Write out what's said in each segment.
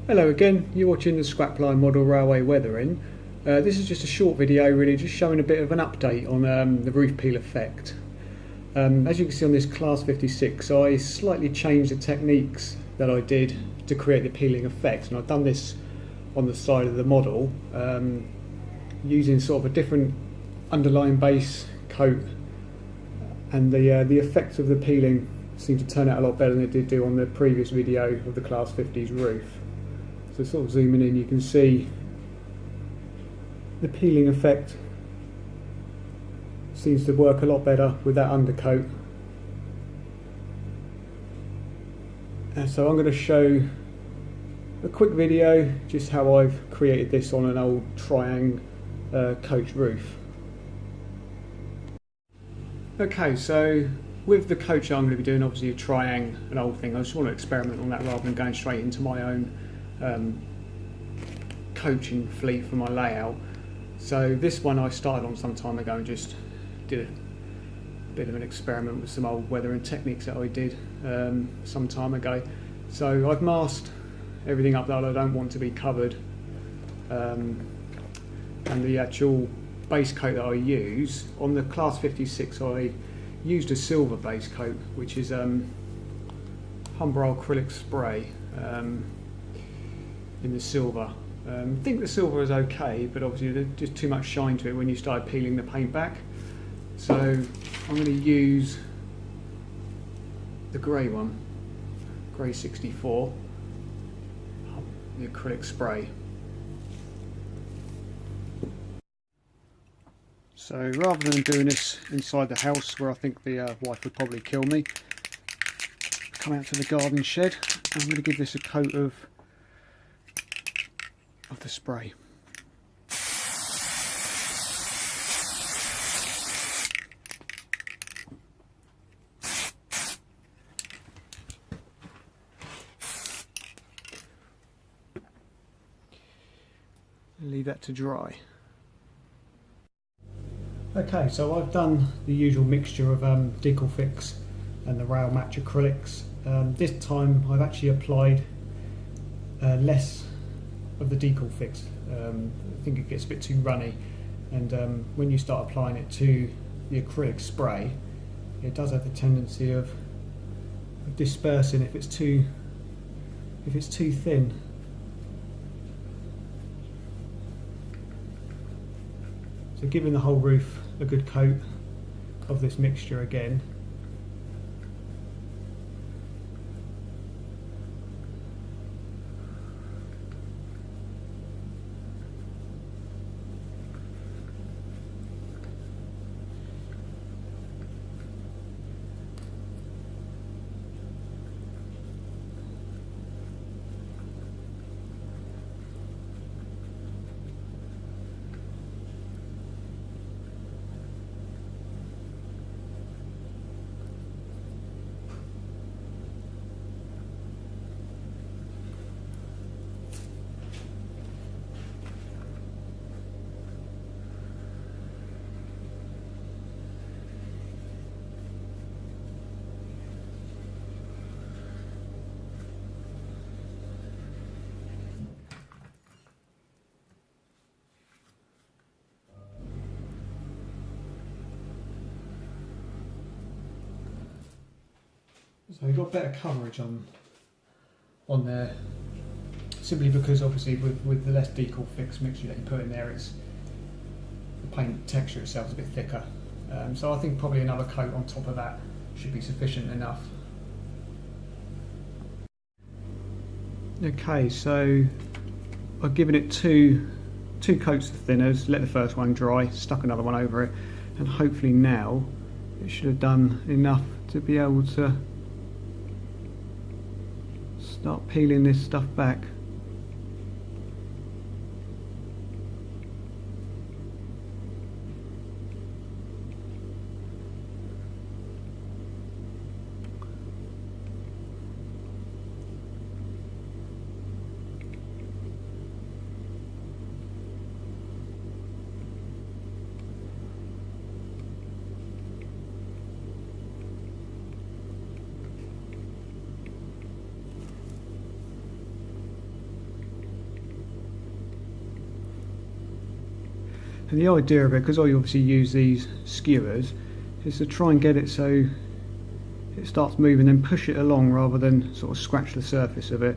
Hello again, you're watching the Scrapline Model Railway Weathering. This is just a short video really just showing a bit of an update on the roof peel effect. As you can see on this Class 56, I slightly changed the techniques that I did to create the peeling effect, and I've done this on the side of the model using sort of a different underlying base coat, and the effect of the peeling seemed to turn out a lot better than it did do on the previous video of the Class 50's roof. So sort of zooming in, you can see the peeling effect seems to work a lot better with that undercoat. And so I'm going to show a quick video just how I've created this on an old Triang coach roof. Okay, so with the coach I'm going to be doing, obviously a Triang, an old thing. I just want to experiment on that rather than going straight into my own coaching fleet for my layout. So this one I started on some time ago and just did a bit of an experiment with some old weathering techniques that I did some time ago. So I've masked everything up that I don't want to be covered, and the actual base coat that I use on the Class 56, I used a silver base coat, which is Humbrol acrylic spray in the silver. I think the silver is okay, but obviously there's just too much shine to it when you start peeling the paint back. So I'm going to use the grey one, grey 64, the acrylic spray. So rather than doing this inside the house where I think the wife would probably kill me, come out to the garden shed and I'm going to give this a coat of the spray. Leave that to dry. Okay, so I've done the usual mixture of Decal-Fix and the Rail Match acrylics. This time I've actually applied less of the Decal-Fix. I think it gets a bit too runny, and when you start applying it to the acrylic spray, it does have the tendency of dispersing if it's too thin. So giving the whole roof a good coat of this mixture again. So you've got better coverage on there, simply because obviously with the less Decal-Fix mixture that you put in there, it's the paint texture itself is a bit thicker. So I think probably another coat on top of that should be sufficient enough. Okay, so I've given it two coats of thinners, let the first one dry, stuck another one over it, and hopefully now it should have done enough to be able to start peeling this stuff back. And the idea of it, because I obviously use these skewers, is to try and get it so it starts moving and push it along rather than sort of scratch the surface of it.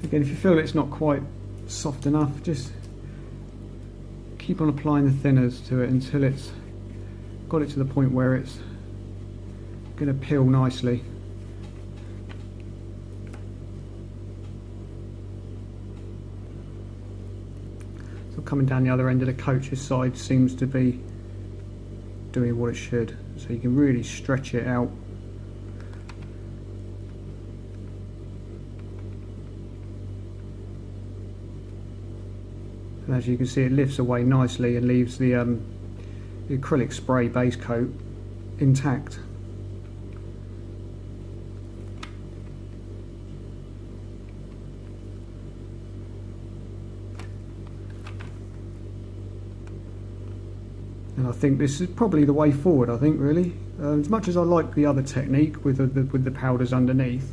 Again, if you feel it's not quite soft enough, just keep on applying the thinners to it until it's got it to the point where it's going to peel nicely. So coming down the other end of the coach's side seems to be doing what it should, so you can really stretch it out. And as you can see, it lifts away nicely and leaves the acrylic spray base coat intact. And I think this is probably the way forward, I think, really. As much as I like the other technique with the powders underneath,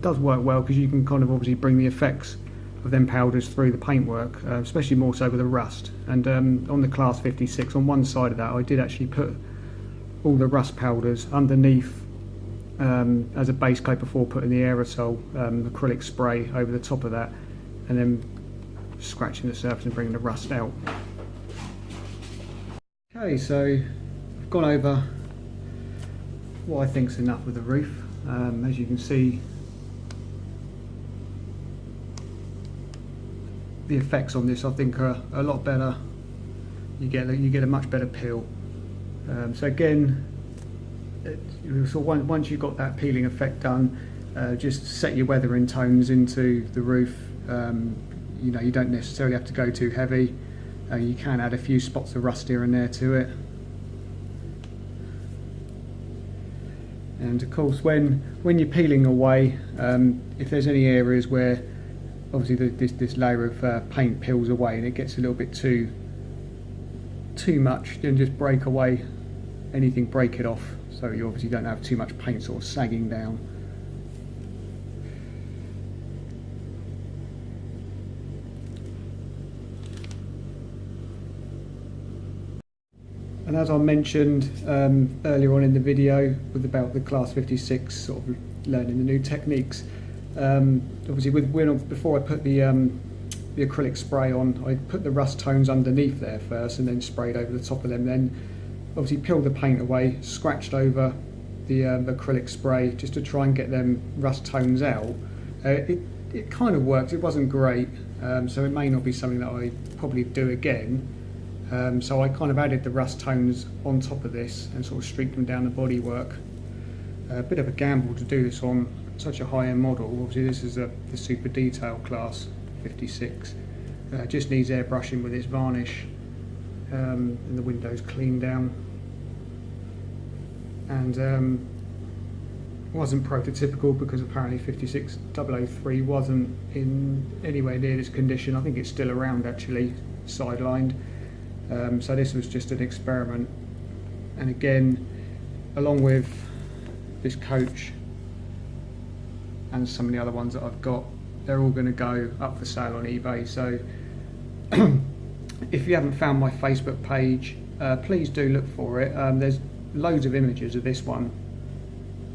does work well because you can kind of obviously bring the effects of them powders through the paintwork, especially more so with the rust. And on the Class 56, on one side of that, I did actually put all the rust powders underneath as a base coat before putting the aerosol acrylic spray over the top of that, and then scratching the surface and bringing the rust out. Okay, so I've gone over what I think is enough with the roof. As you can see, the effects on this I think are a lot better. You get a much better peel. So again, once you've got that peeling effect done, just set your weathering tones into the roof. You know, you don't necessarily have to go too heavy. You can add a few spots of rust here and there to it. And of course, when you're peeling away, if there's any areas where obviously this layer of paint peels away and it gets a little bit too much, then just break away anything, break it off, so you obviously don't have too much paint sort of sagging down. And as I mentioned earlier on in the video about the Class 56 sort of learning the new techniques, obviously before I put the acrylic spray on, I put the rust tones underneath there first and then sprayed over the top of them, then obviously peeled the paint away, scratched over the acrylic spray just to try and get them rust tones out. It kind of worked. It wasn't great, so it may not be something that I probably do again. So I kind of added the rust tones on top of this and sort of streaked them down the bodywork. A bit of a gamble to do this on such a high-end model. Obviously this is the Super Detail Class 56. Just needs airbrushing with its varnish and the windows cleaned down. And wasn't prototypical because apparently 56003 wasn't in anywhere near this condition. I think it's still around actually, sidelined. So this was just an experiment. And again, along with this coach and some of the other ones that I've got, they're all going to go up for sale on eBay. So if you haven't found my Facebook page, please do look for it. There's loads of images of this one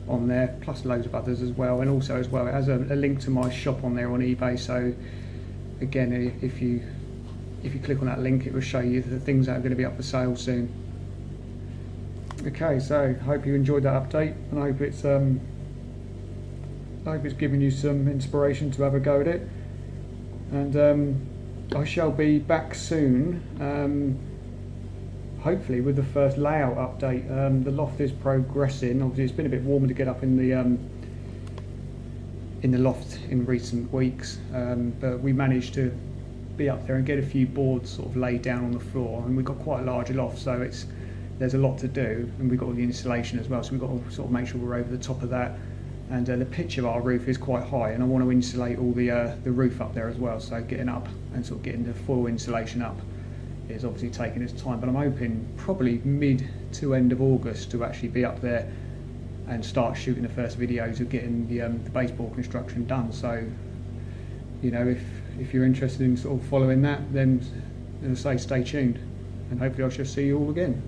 on there, plus loads of others as well, and also as well it has a link to my shop on there on eBay. So again, if you click on that link, it will show you the things that are going to be up for sale soon. Okay, so I hope you enjoyed that update, and I hope it's given you some inspiration to have a go at it. And I shall be back soon, hopefully with the first layout update. The loft is progressing. Obviously, it's been a bit warmer to get up in the loft in recent weeks, but we managed to be up there and get a few boards sort of laid down on the floor, and we've got quite a large loft, so there's a lot to do, and we've got all the insulation as well, so we've got to sort of make sure we're over the top of that. And the pitch of our roof is quite high, and I want to insulate all the roof up there as well, so getting up and sort of getting the full insulation up is obviously taking its time, but I'm hoping probably mid to end of August to actually be up there and start shooting the first videos of getting the baseboard construction done. So, you know, if you're interested in sort of following that, then as I say, stay tuned, and hopefully I shall see you all again.